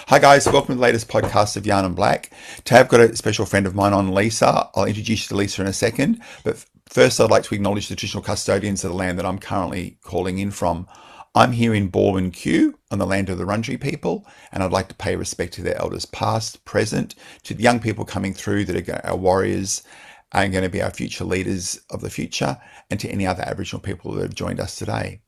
Hi guys, welcome to the latest podcast of YarninBlak. Today I've got a special friend of mine on, Lisa. I'll introduce you to Lisa in a second, but first I'd like to acknowledge the traditional custodians of the land that I'm currently calling in from. I'm here in Belvoir on the land of the Wurundjeri people, and I'd like to pay respect to their elders past, present, to the young people coming through that are our warriors and going to be our future leaders of the future, and to any other Aboriginal people that have joined us today.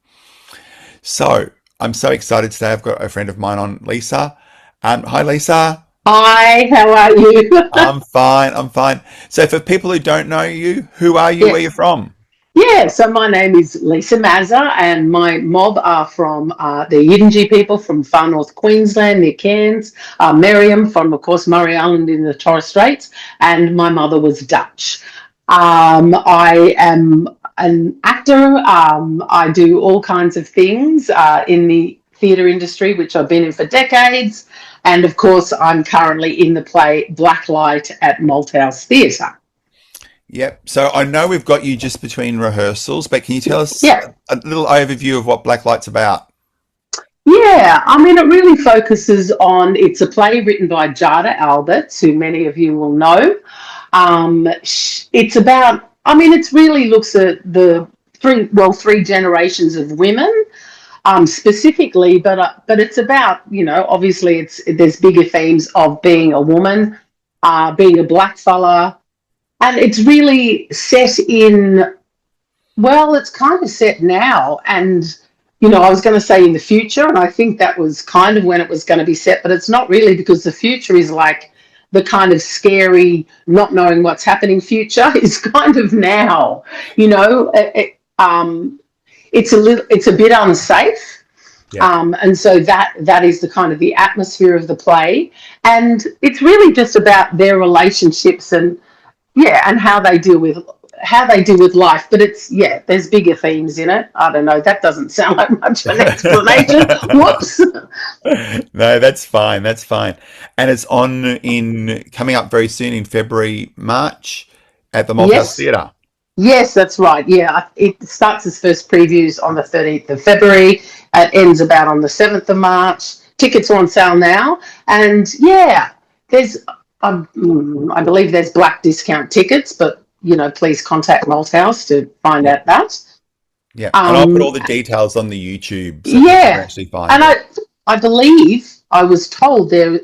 So I'm so excited today. I've got a friend of mine on, Lisa. Hi, Lisa. Hi, how are you? I'm fine. So for people who don't know you, who are you? Where are you Yes. from? Yeah, so my name is Lisa Maza, and my mob are from the Yidindji people from far north Queensland near Cairns, Meriam from, of course, Murray Island in the Torres Straits, and my mother was Dutch. I am an actor. I do all kinds of things in the theatre industry, which I've been in for decades. And of course, I'm currently in the play Blacklight at Malthouse Theatre. Yep. So I know we've got you just between rehearsals, but can you tell us Yeah. a little overview of what Blacklight's about? Yeah, I mean, it really focuses on, it's a play written by Jada Alberts, who many of you will know. It's about, I mean, it really looks at the three generations of women, specifically, but it's about, obviously there's bigger themes of being a woman, being a black fella, and it's really set in, well, it's kind of set now, and I was going to say in the future, and I think that was kind of when it was going to be set, but it's not really, because the future is like the kind of scary, not knowing what's happening future is kind of now. It's a bit unsafe, Yeah. and so that is the kind of the atmosphere of the play, and it's really just about their relationships and and how they deal with life. But there's bigger themes in it. I don't know, that doesn't sound like much of an explanation. Whoops. No, that's fine. That's fine. And it's on in coming up very soon in February, March at the Malthouse Yes. Theatre. Yes, that's right. Yeah, it starts its first previews on the 13th of February. It ends about on the 7th of March. Tickets are on sale now. And there's, I believe there's black discount tickets, but, please contact Malthouse to find Yeah. out that. Yeah. And I'll put Um, all the details on the YouTube so people can yeah, actually find and it. I believe I was told there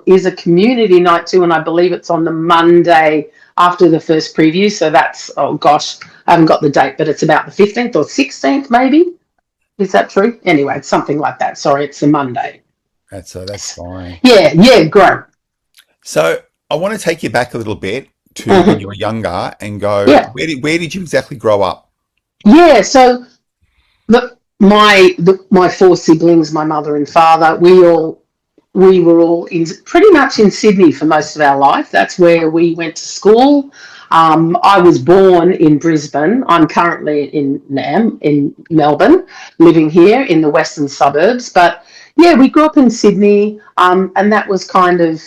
is a community night too, and I believe it's on the Monday after the first preview. So that's, oh gosh, I haven't got the date, but it's about the 15th or 16th, maybe. Is that true? Anyway, it's something like that. Sorry, it's the Monday. That's fine. Yeah, great. So I want to take you back a little bit to when you Mhm. were younger and go, Yeah, where did you exactly grow up? yeah. So my four siblings, my mother and father, we were all pretty much in Sydney for most of our life. That's where we went to school. I was born in Brisbane. I'm currently in Melbourne, living here in the western suburbs. But yeah, we grew up in Sydney, and that was kind of,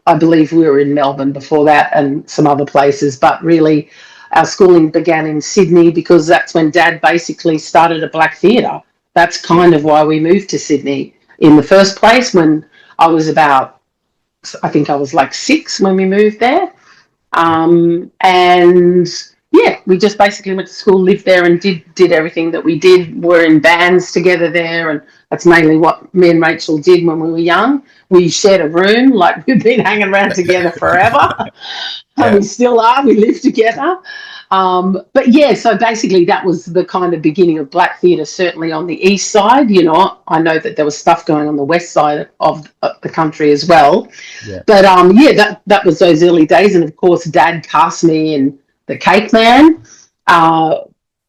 I believe we were in Melbourne before that and some other places. But really, our schooling began in Sydney because that's when Dad basically started a black theatre. That's Yeah. kind of why we moved to Sydney in the first place. When I was about, I think I was like 6 when we moved there. And yeah, we just basically went to school, lived there, and did everything that we did. We're in bands together there, and that's mainly what me and Rachel did when we were young. We shared a room, like we've been hanging around together forever, and Yeah. we still are. We live together. But yeah, so basically that was the kind of beginning of black theatre, certainly on the east side. I know that there was stuff going on the west side of the country as well. Yeah. But yeah, that was those early days. And of course, Dad cast me in the Cakeman uh,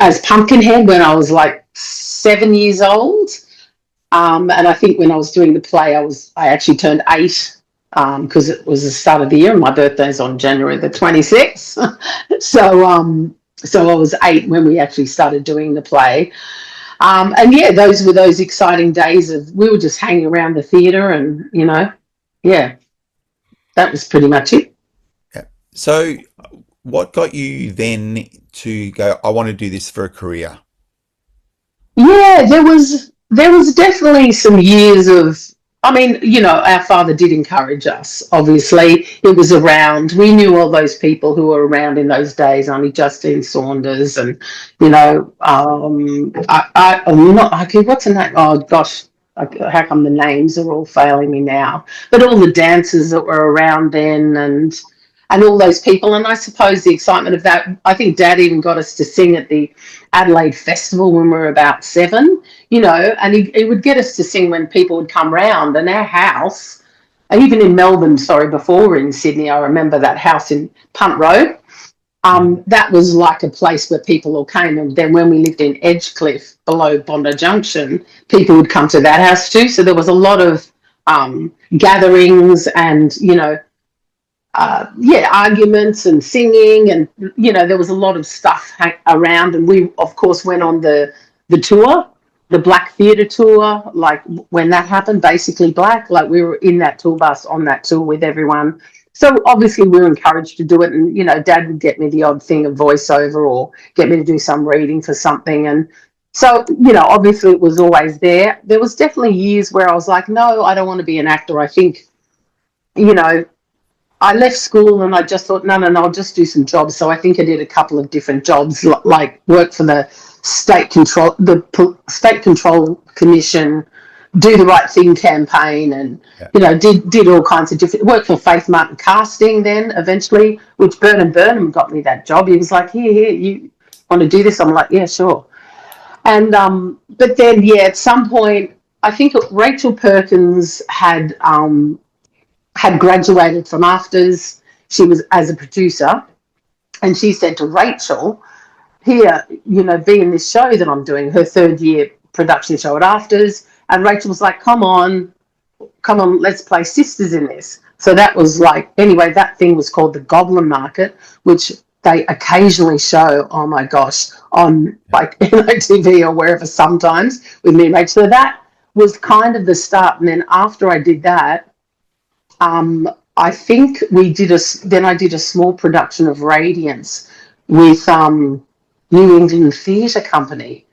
as Pumpkinhead when I was like 7 years old. And I think when I was doing the play, I actually turned 8 because it was the start of the year, and my birthday's on January the 26th. So I was 8 when we actually started doing the play. And yeah, those were those exciting days of we were just hanging around the theatre, and yeah, that was pretty much it. Yeah. So what got you then to go, I want to do this for a career? Yeah, there was definitely some years of I mean, our father did encourage us. Obviously, it was around. We knew all those people who were around in those days. Only Justine Saunders, and I'm not okay. What's the name? Oh gosh, how come the names are all failing me now? But all the dancers that were around then, and all those people, and I suppose the excitement of that. I think Dad even got us to sing at the Adelaide Festival when we were about 7, and he would get us to sing when people would come round. And our house, even in Melbourne, sorry, before we were in Sydney, I remember that house in Punt Road. That was like a place where people all came. And then when we lived in Edgecliff below Bondi Junction, people would come to that house too. So there was a lot of gatherings and, arguments and singing, and there was a lot of stuff around. And we, of course, went on the tour, the Black Theatre tour. Like when that happened, basically Black. Like we were in that tour bus on that tour with everyone. So obviously we were encouraged to do it, and Dad would get me the odd thing of voiceover or get me to do some reading for something, and so obviously it was always there. There was definitely years where I was like, no, I don't want to be an actor. I think I left school and I just thought, no, I'll just do some jobs. So I think I did a couple of different jobs, like work for the State Control Commission, Do the Right Thing campaign, and did all kinds of different work for Faith Martin Casting. Then eventually, which Burnham got me that job. He was like, here, you want to do this? I'm like, yeah, sure. And but then at some point, I think Rachel Perkins had graduated from AFTRS. She was as a producer, and she said to Rachel, here, be in this show that I'm doing, her 3rd year production show at AFTRS. And Rachel was like, come on, let's play sisters in this. So that was like, anyway, that thing was called the Goblin Market, which they occasionally show, oh my gosh, on like NITV or wherever sometimes with me and Rachel. So that was kind of the start. And then after I did that, I think I did a small production of Radiance with New England Theatre Company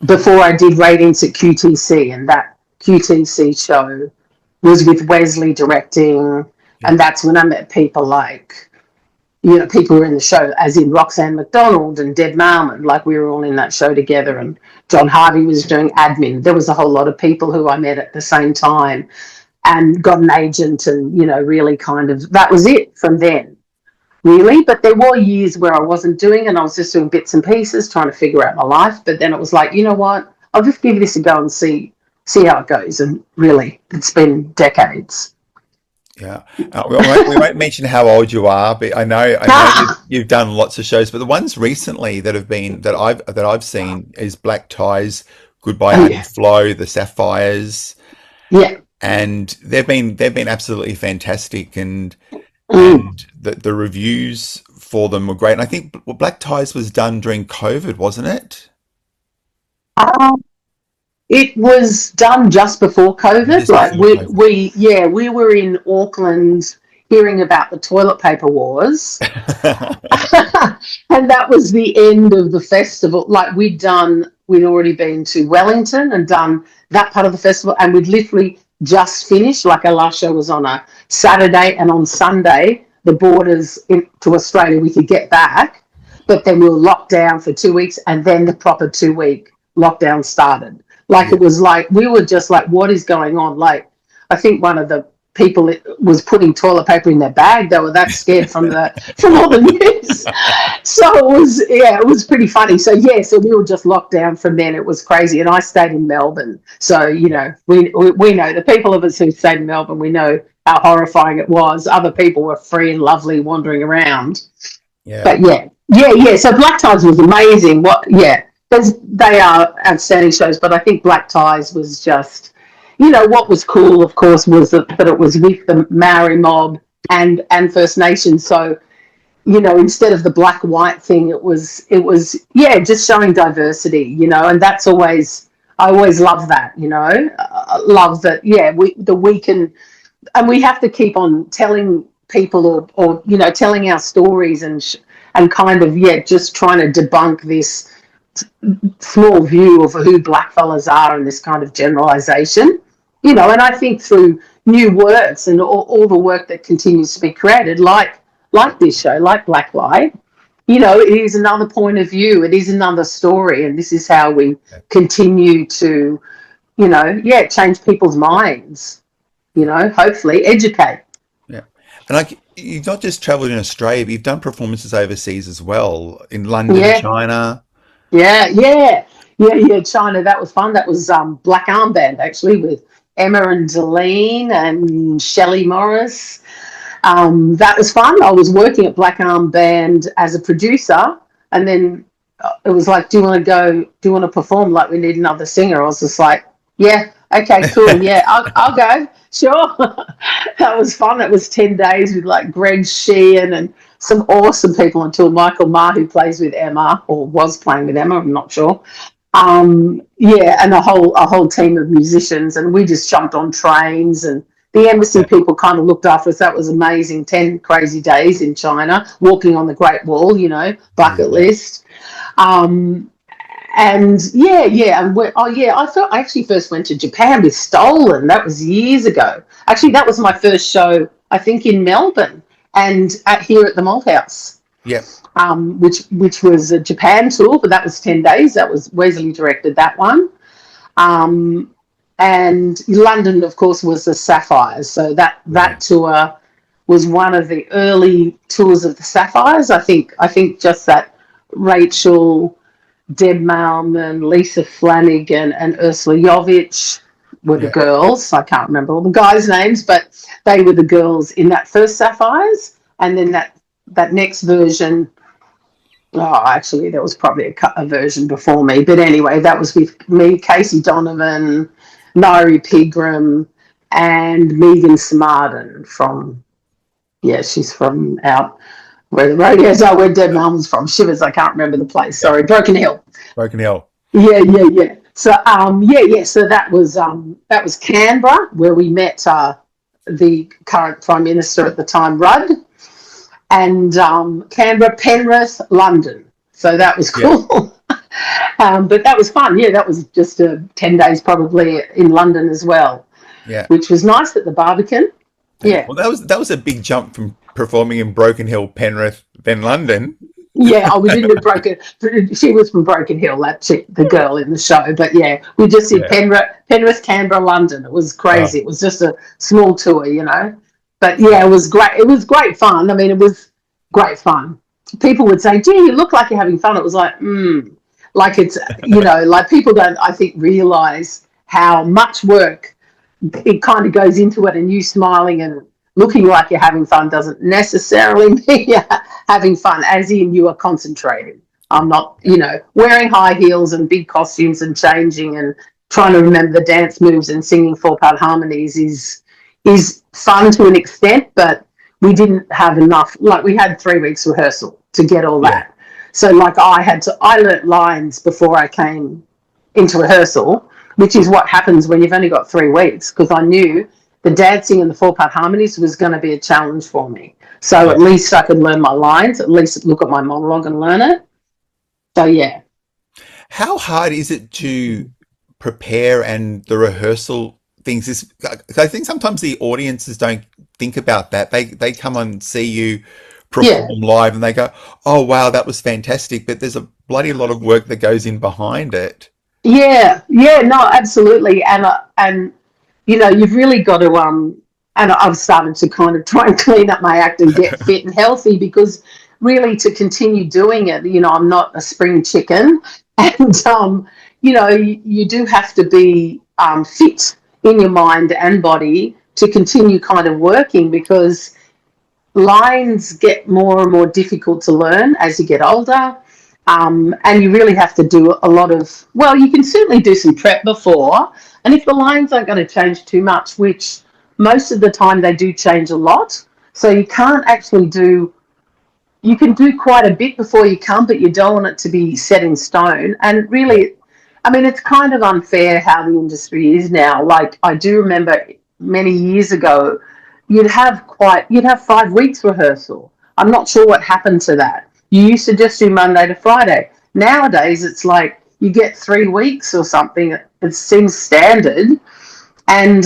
before I did Radiance at QTC, and that QTC show was with Wesley directing, and that's when I met people like, people who were in the show, as in Roxanne McDonald and Deb Marmon, like we were all in that show together, and John Harvey was doing admin. There was a whole lot of people who I met at the same time and got an agent, and, really kind of, that was it from then, really. But there were years where I wasn't doing, and I was just doing bits and pieces, trying to figure out my life. But then it was like, you know what, I'll just give this a go and see how it goes. And really, it's been decades. Yeah, we won't mention how old you are, but I know you've done lots of shows. But the ones recently that have been that I've seen is Black Ties, Goodbye Honey Flow, The Sapphires. Yeah. And they've been absolutely fantastic, and the reviews for them were great. And I think Black Ties was done during COVID, wasn't it? It was done just before COVID. Like we were in Auckland hearing about the toilet paper wars, and that was the end of the festival. Like we'd already been to Wellington and done that part of the festival, and we'd literally just finished. Like our last show was on a Saturday, and on Sunday the borders to Australia we could get back, but then we were locked down for 2 weeks, and then the proper 2-week lockdown started. Like it was like we were just like, what is going on? Like I think one of the people was putting toilet paper in their bag. They were that scared from all the news. So it was pretty funny. So so we were just locked down from then. It was crazy. And I stayed in Melbourne. So, we know the people of us who stayed in Melbourne, we know how horrifying it was. Other people were free and lovely wandering around. Yeah. But so Black Ties was amazing. They are outstanding shows, but I think Black Ties was just, what was cool, of course, was that it was with the Maori mob and First Nations. So, instead of the black-white thing, it was just showing diversity, and that's I always love that, love that, we can, and we have to keep on telling people or telling our stories and kind of, just trying to debunk this small view of who blackfellas are and this kind of generalization. And I think through new works and all the work that continues to be created, like this show, like Blacklight, it is another point of view. It is another story, and this is how we continue to, change people's minds. Hopefully educate. Yeah. And like, you've not just traveled in Australia, but you've done performances overseas as well, in London, Yeah, China. yeah. China, that was fun. That was Black Armband actually with Emma and Deline and Shelley Morris. That was fun. I was working at Black Arm Band as a producer, and then it was like, "Do you want to go? Do you want to perform? Like, we need another singer." I was just like, "Yeah, okay, cool. Yeah, I'll go. Sure." That was fun. It was 10 days with like Greg Sheehan and some awesome people until Michael Ma, who plays with Emma or was playing with Emma. I'm not sure. And a whole team of musicians, and we just jumped on trains, and the embassy Yeah. people kind of looked after us. That was amazing. 10 crazy days in China, walking on the Great Wall, bucket Yeah. list. Um, and I actually first went to Japan with Stolen. That was years ago. Actually, that was my first show, I think, in Melbourne and here at the Malthouse. Yeah. Which was a Japan tour, but that was 10 days. That was Wesley directed that one. And London, of course, was the Sapphires. So that tour was one of the early tours of the Sapphires. I think just that Rachel, Deb Malman, Lisa Flanagan, and Ursula Jovic were the Yeah. girls. I can't remember all the guys' names, but they were the girls in that first Sapphires. And then that next version. Oh, actually, there was probably a version before me. But anyway, that was with me, Casey Donovan, Nairi Pigram, and Megan Samarden she's from out where the rodeos are, where Deb Malman's from. Shivers, I can't remember the place. Yeah. Sorry, Broken Hill. Broken Hill. Yeah. So, So that was Canberra, where we met the current Prime Minister at the time, Rudd, and Canberra, Penrith, London. So that was cool. Yeah. But that was fun. Yeah, that was just 10 days probably in London as well, Yeah. which was nice at the Barbican. Yeah. Well, that was a big jump from performing in Broken Hill, Penrith, then London. Yeah, we didn't have Broken. She was from Broken Hill, that chick, the girl in the show. But yeah, we just did Penrith, Canberra, London. It was crazy. It was just a small tour, But yeah, it was great. It was great fun. I mean, it was great fun. People would say, "Gee, you look like you're having fun." It was like, like it's like people don't, I think, realise how much work it kind of goes into it, and you smiling and looking like you're having fun doesn't necessarily mean you're having fun, as in you are concentrating. I'm not, wearing high heels and big costumes and changing and trying to remember the dance moves and singing 4-part harmonies is fun to an extent, but we didn't have enough. Like, we had 3 weeks rehearsal to get all that. So like I learnt lines before I came into rehearsal, which is what happens when you've only got 3 weeks, because I knew the dancing and the 4-part harmonies was going to be a challenge for me. So at least I could learn my lines, at least look at my monologue and learn it. So yeah. How hard is it to prepare and the rehearsal things? I think sometimes the audiences don't think about that. They come and see you perform live and they go, "Oh wow, that was fantastic," but there's a bloody lot of work that goes in behind it. Yeah, no, absolutely. And you've really got to and I've started to kind of try and clean up my act and get fit and healthy, because really to continue doing it, I'm not a spring chicken, and you do have to be fit in your mind and body to continue kind of working, because lines get more and more difficult to learn as you get older. And you really have to do a lot of, well, you can certainly do some prep before. And if the lines aren't going to change too much, which most of the time they do change a lot, so you can't actually you can do quite a bit before you come, but you don't want it to be set in stone. And really, I mean, it's kind of unfair how the industry is now. Like, I do remember many years ago, you'd have 5 weeks rehearsal. I'm not sure what happened to that. You used to just do Monday to Friday. Nowadays, it's like you get 3 weeks or something. It seems standard. And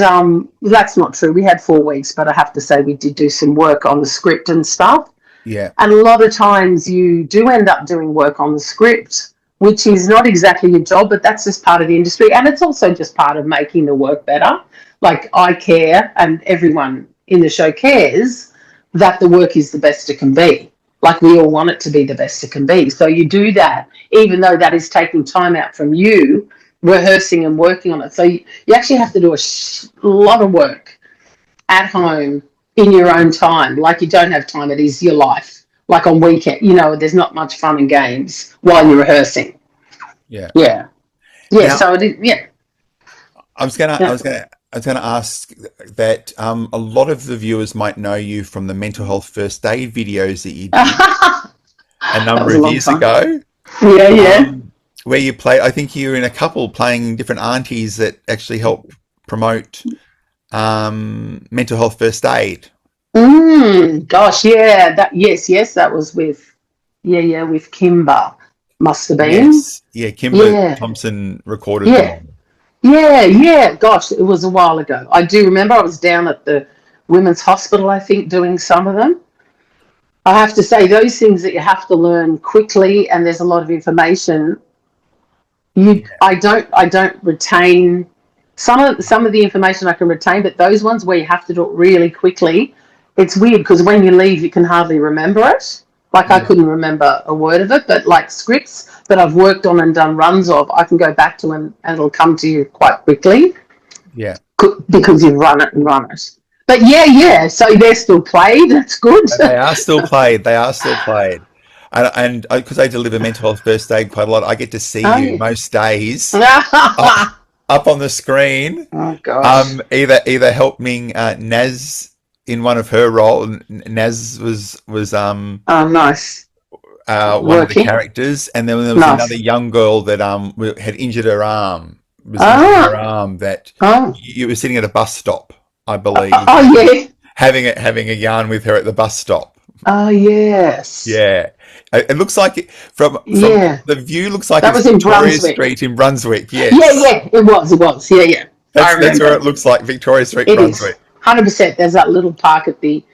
that's not true. We had 4 weeks, but I have to say we did do some work on the script and stuff. Yeah. And a lot of times you do end up doing work on the script, which is not exactly your job, but that's just part of the industry. And it's also just part of making the work better. Like, I care, and everyone in the show cares that the work is the best it can be. Like, we all want it to be the best it can be. So you do that, even though that is taking time out from you, rehearsing and working on it. So you actually have to do a lot of work at home in your own time. Like, you don't have time, it is your life. Like on weekend, there's not much fun and games while you're rehearsing. Yeah. Yeah. Now, So it is, yeah. I was gonna ask that a lot of the viewers might know you from the mental health first aid videos that you did a number of years ago. Yeah. Where you play, I think you're in a couple playing different aunties that actually help promote mental health first aid. Gosh, yeah. Yes, that was with Kimber. Must have been. Yes, yeah. Kimber Thompson recorded them. Yeah. Gosh, it was a while ago. I do remember I was down at the Women's Hospital, I think, doing some of them. I have to say, those things that you have to learn quickly, and there's a lot of information. I don't retain some of the information I can retain, but those ones where you have to do it really quickly, it's weird because when you leave, you can hardly remember it. Like, I couldn't remember a word of it, but like scripts that I've worked on and done runs of, I can go back to and it'll come to you quite quickly. Yeah. Because you've run it. But yeah. So they're still played. That's good. They are still played. And because I deliver mental health first aid quite a lot, I get to see you most days up on the screen. Oh gosh. Either helping Naz in one of her roles. Naz was nice. One of the characters, and then there was another young girl that had injured her arm. That you were sitting at a bus stop, I believe. Having a yarn with her at the bus stop. Oh yes. Yeah. It looks like from the view looks like that it's was in Victoria Brunswick. Street in Brunswick. Yes. Yeah. It was. Yeah. That's where it looks like, Victoria Street, Brunswick. 100%. There's that little park at the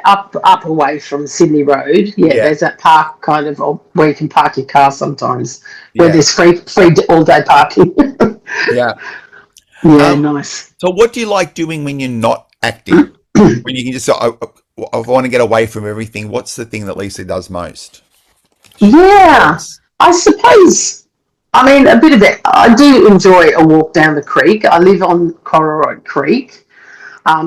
up away from Sydney Road. Yeah, there's that park kind of where you can park your car sometimes, where there's free all day parking. Yeah. Nice. So what do you like doing when you're not acting? When you can just I want to get away from everything. What's the thing that Lisa does most? Yeah, I suppose. I mean, a bit of it. I do enjoy a walk down the creek. I live on Cororoy Creek,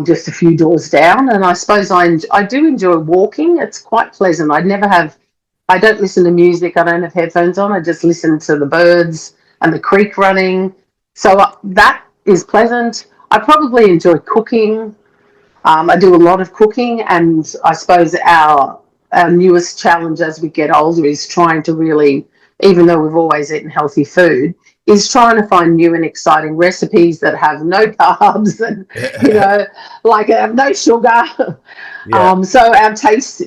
just a few doors down, and I suppose I do enjoy walking. It's quite pleasant. I don't listen to music. I don't have headphones on. I just listen to the birds and the creek running. So that is pleasant. I probably enjoy cooking. I do a lot of cooking, and I suppose our newest challenge as we get older is trying to really, even though we've always eaten healthy food, is trying to find new and exciting recipes that have no carbs and, like have no sugar. Yeah. So our tastes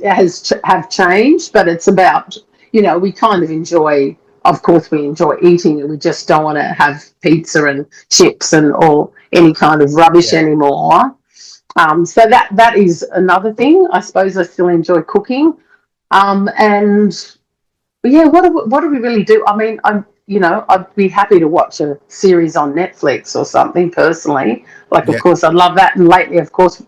have changed, but it's about, we kind of enjoy, of course we enjoy eating, and we just don't want to have pizza and chips or any kind of rubbish anymore. So that is another thing. I suppose I still enjoy cooking. And what do we really do? I mean, I'd be happy to watch a series on Netflix or something personally. Like, of course, I'd love that. And lately, of course,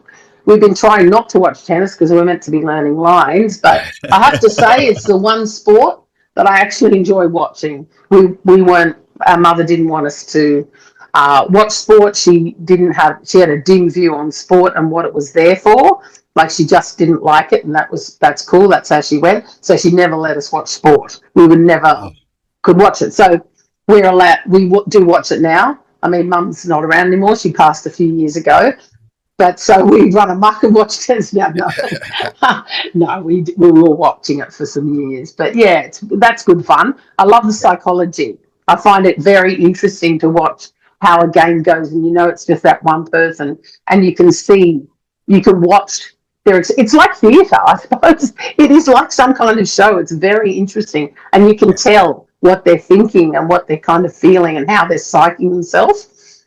we've been trying not to watch tennis because we're meant to be learning lines. But I have to say, it's the one sport that I actually enjoy watching. Our mother didn't want us to watch sport. She had a dim view on sport and what it was there for. Like, she just didn't like it, and that's cool. That's how she went. So she never let us watch sport. We would never could watch it. So we're allowed. We do watch it now. I mean, Mum's not around anymore. She passed a few years ago. But so we run amok and watch tennis now. No, we were watching it for some years. But yeah, that's good fun. I love the psychology. I find it very interesting to watch how a game goes, and it's just that one person, and you can watch. It's like theatre, I suppose. It is like some kind of show. It's very interesting, and you can tell what they're thinking and what they're kind of feeling and how they're psyching themselves.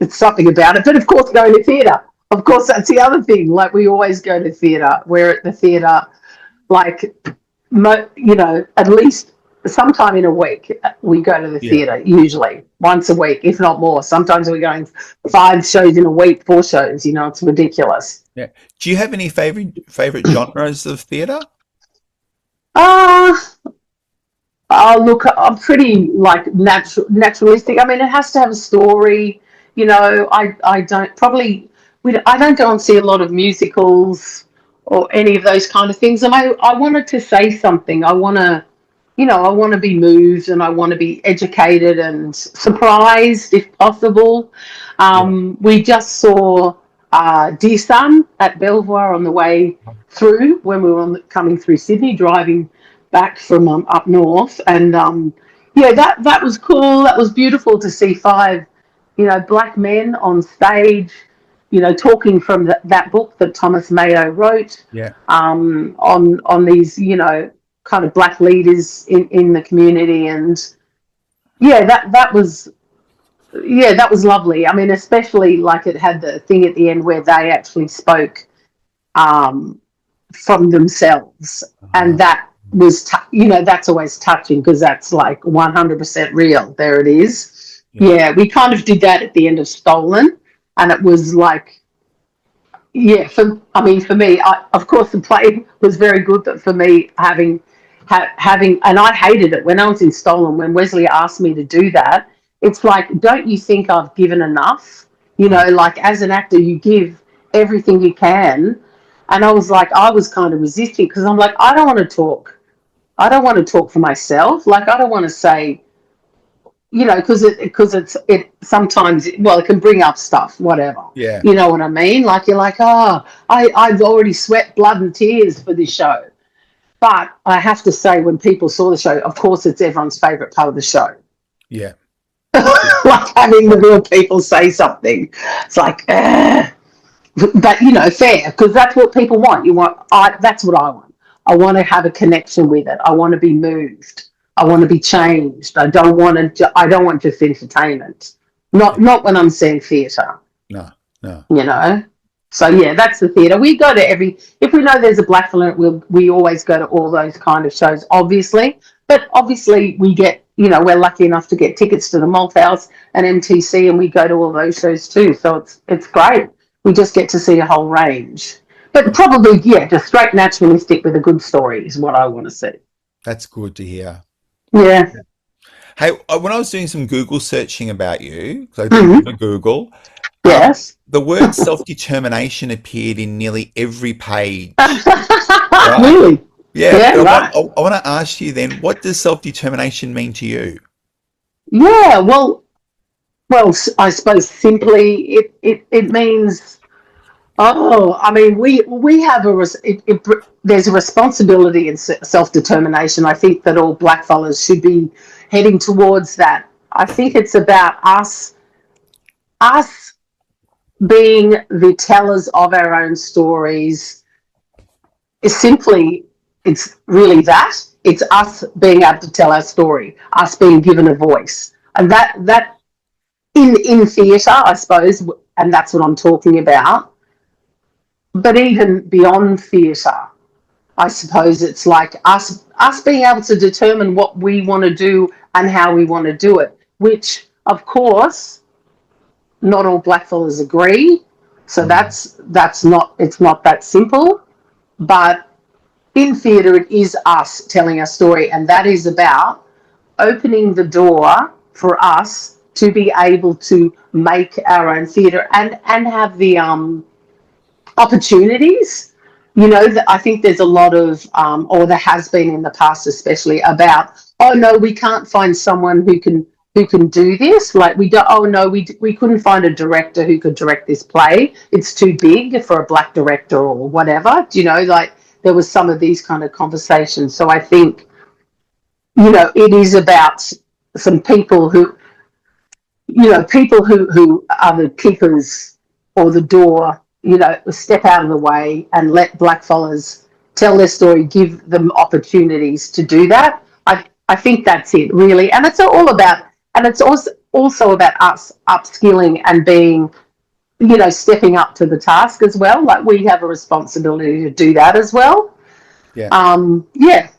it's something about it. But of course, going to theatre. Of course, that's the other thing. Like, we always go to theatre. We're at the theatre, like, at least sometime in a week. We go to the Yeah. theatre, usually once a week, if not more. Sometimes we're going 5 shows in a week, 4 shows. It's ridiculous. Yeah. Do you have any favorite genres of theatre? Uh Oh, look, I'm pretty like naturalistic. I mean, it has to have a story. I don't probably I don't go and see a lot of musicals or any of those kind of things. And I wanted to say something. I want to be moved, and I want to be educated and surprised if possible. Yeah. We just saw Dear Sun at Belvoir on the way through when we were coming through Sydney, driving back from up north, and yeah, that was cool. That was beautiful to see 5, black men on stage, talking from that book that Thomas Mayo wrote, Yeah. on these, kind of black leaders in the community, and yeah, that was lovely. I mean, especially like it had the thing at the end where they actually spoke from themselves, and that was that's always touching, because that's like 100% real. There it is. Yeah, we kind of did that at the end of Stolen, and it was like, yeah, for me, of course the play was very good, but for me, having, and I hated it when I was in Stolen, when Wesley asked me to do that. It's like, don't you think I've given enough? Like, as an actor, you give everything you can. And I was kind of resisting, because I'm like, I don't want to talk. I don't want to talk for myself. Like, I don't want to say, because it sometimes, well, it can bring up stuff, whatever. Yeah. You know what I mean? Like, you're like, I've already sweat blood and tears for this show. But I have to say, when people saw the show, of course, it's everyone's favourite part of the show. Yeah. Like, having the real people say something. It's like, but fair, because that's what people want. That's what I want. I want to have a connection with it. I want to be moved. I want to be changed. I don't want just entertainment. Not when I'm seeing theatre. No. So yeah, that's the theatre. We go to if we know there's a black film, we always go to all those kind of shows, obviously. But obviously we get, we're lucky enough to get tickets to the Malthouse and MTC, and we go to all those shows too. So it's great. We just get to see a whole range. But probably, yeah, just straight naturalistic with a good story is what I want to see. That's good to hear. Yeah. Hey, when I was doing some Google searching about you, because I did a Google, Yes. the word self-determination appeared in nearly every page. Really? Yeah. Right. I want to ask you then, what does self-determination mean to you? Yeah, well, I suppose simply it means, we have there's a responsibility in self-determination. I think that all blackfellas should be heading towards that. I think it's about us being the tellers of our own stories. It's really that. It's us being able to tell our story, us being given a voice. And that in theatre, I suppose, and that's what I'm talking about. But even beyond theatre, I suppose it's like us being able to determine what we want to do and how we want to do it, which, of course, not all blackfellas agree. So it's not that simple. But in theatre, it is us telling our story, and that is about opening the door for us to be able to make our own theatre and have the opportunities. I think there's a lot of, or there has been in the past, especially about, oh no, we can't find someone who can do this. Like, we couldn't find a director who could direct this play. It's too big for a black director or whatever. Like, there was some of these kind of conversations. So I think, it is about some people who are the keepers or the door, step out of the way and let blackfellas tell their story, give them opportunities to do that. I think that's it, really. And it's all about and it's also about us upskilling and being, stepping up to the task as well. Like, we have a responsibility to do that as well. Yeah. Yeah.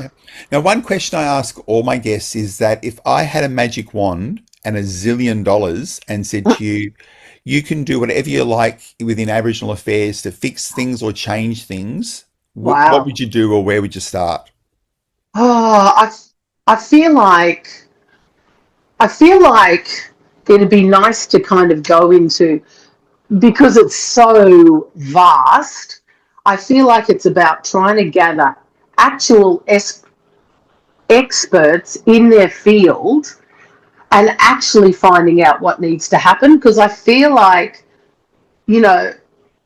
Yeah. Now, one question I ask all my guests is that if I had a magic wand and $1 zillion and said to you, you can do whatever you like within Aboriginal affairs to fix things or change things, what Wow. would you do or where would you start? Oh, I feel like it'd be nice to kind of go into, because it's so vast. I feel like it's about trying to gather actual experts in their field and actually finding out what needs to happen. Because I feel like, you know,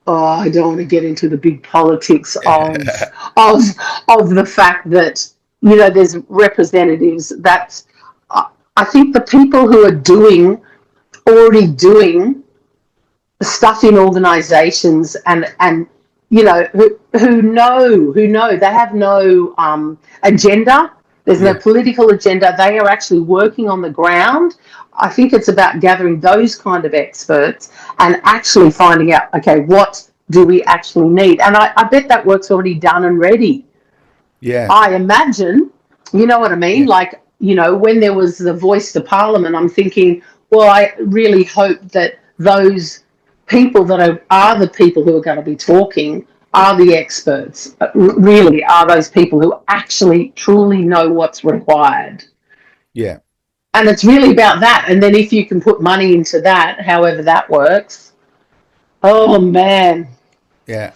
oh, I don't want to get into the big politics of of the fact that, there's representatives that, I think the people who are already doing stuff in organisations, and who know they have no agenda. There's no Yeah, political agenda. They are actually working on the ground. I think it's about gathering those kind of experts and actually finding out, okay, what do we actually need? And I bet that work's already done and ready. yeah, I imagine, you know what I mean? yeah, Like, when there was the voice to Parliament, I'm thinking, well, I really hope that those people that are the people who are going to be talking are the experts, really are those people who actually truly know what's required. yeah, And it's really about that. And then if you can put money into that, however that works, oh man. yeah.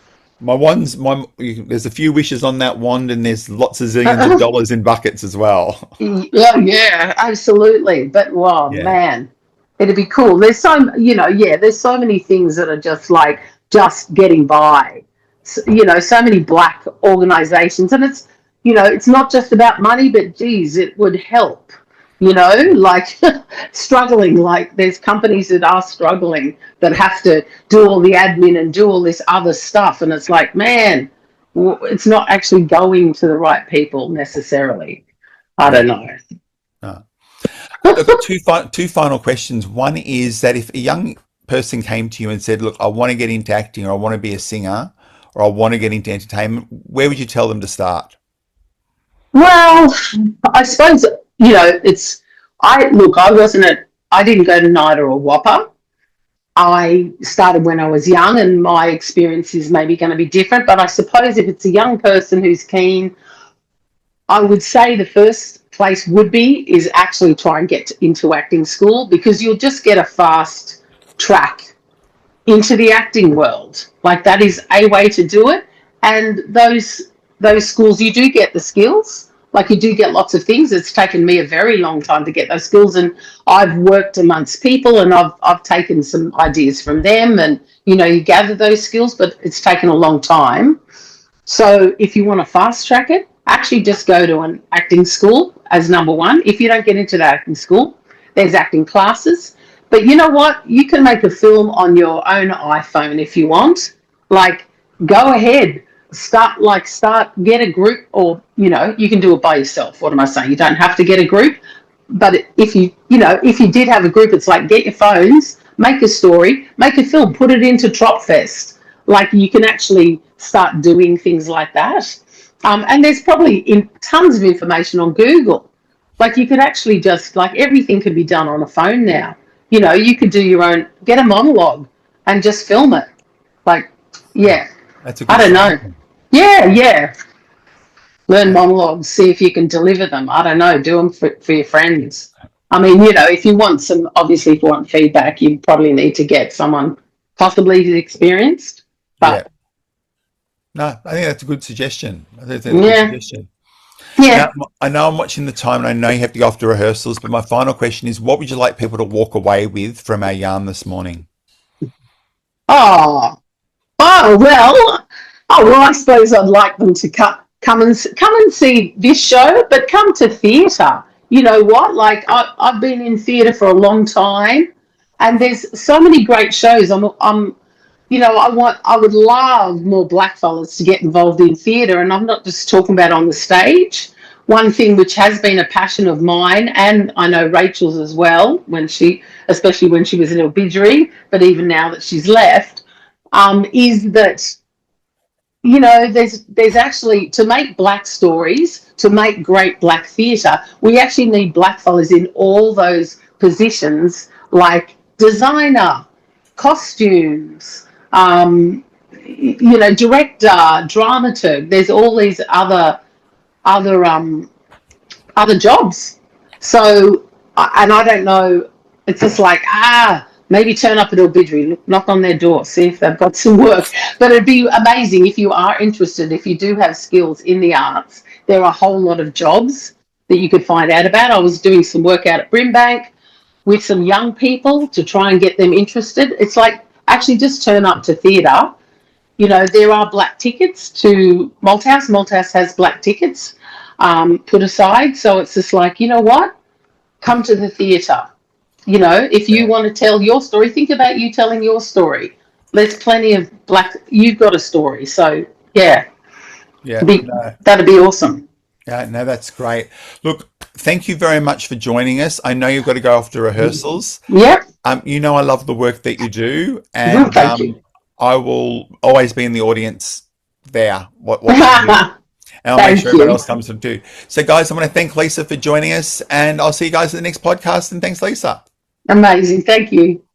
There's a few wishes on that wand, and there's lots of zillions of dollars in buckets as well. Yeah, yeah, absolutely. But wow, Yeah, man, it'd be cool. There's so many things that are just like just getting by. So many black organisations, and it's not just about money, but geez, it would help. Like struggling. Like, there's companies that are struggling that have to do all the admin and do all this other stuff, and it's like, man, it's not actually going to the right people necessarily. I yeah. don't know. Uh, I've got two final questions. One is that if a young person came to you and said, "Look, I want to get into acting, or I want to be a singer, or I want to get into entertainment," where would you tell them to start? Well, I suppose, I didn't go to NIDA or WAPA. I started when I was young, and my experience is maybe going to be different. But I suppose if it's a young person who's keen, I would say the first place is actually try and get into acting school, because you'll just get a fast track into the acting world. Like, that is a way to do it. And those schools, you do get the skills. Like, you do get lots of things. It's taken me a very long time to get those skills, and I've worked amongst people, and I've taken some ideas from them, and you gather those skills, but it's taken a long time. So if you want to fast track it, actually just go to an acting school as number one. If you don't get into the acting school, there's acting classes. But you know what? You can make a film on your own iPhone if you want. Like, go ahead. Get a group, or, you can do it by yourself. What am I saying? You don't have to get a group. But if you did have a group, it's like, get your phones, make a story, make a film, put it into Tropfest. Like, you can actually start doing things like that. And there's probably tons of information on Google. Like, you could actually just, like, everything could be done on a phone now. You could do get a monologue and just film it. Like, yeah, That's a I good don't know. suggestion. Yeah, yeah. Learn Yeah, monologues, see if you can deliver them. I don't know, do them for your friends. I mean, if you want obviously if you want feedback, you probably need to get someone possibly experienced. yeah. But No, I think that's a good suggestion. I think that's a good yeah, suggestion. Now, yeah. I know I'm watching the time, and I know you have to go off to rehearsals, but my final question is, what would you like people to walk away with from our yarn this morning? Oh, oh well. Oh well. I suppose I'd like them to come and see this show, but come to theatre. You know what? Like, I've been in theatre for a long time, and there's so many great shows. I would love more blackfellas to get involved in theatre, and I'm not just talking about on the stage. one thing which has been a passion of mine, and I know Rachel's as well, especially when she was in Obituary, but even now that she's left, is that, you know, there's actually, to make black stories, to make great black theatre, we actually need black fellas in all those positions, like designer, costumes, you know, director, dramaturg. There's all these other jobs. So, and I don't know. It's just like, maybe turn up at Obituary, knock on their door, see if they've got some work. But it'd be amazing if you are interested, if you do have skills in the arts. There are a whole lot of jobs that you could find out about. I was doing some work out at Brimbank with some young people to try and get them interested. It's like, actually just turn up to theatre. You know, there are black tickets to Malthouse. Malthouse has black tickets put aside. So it's just like, you know what? Come to the theatre. You know, if you want to tell your story, think about you telling your story. There's plenty of black, you've got a story. So, yeah. Yeah. That'd be awesome. Yeah, no, that's great. Look, thank you very much for joining us. I know you've got to go off to rehearsals. Yep. You know I love the work that you do. And Thank you. I will always be in the audience there. What you do. And I'll make sure everyone else comes to too. So, guys, I want to thank Lisa for joining us, and I'll see you guys at the next podcast. And thanks, Lisa. Amazing. Thank you.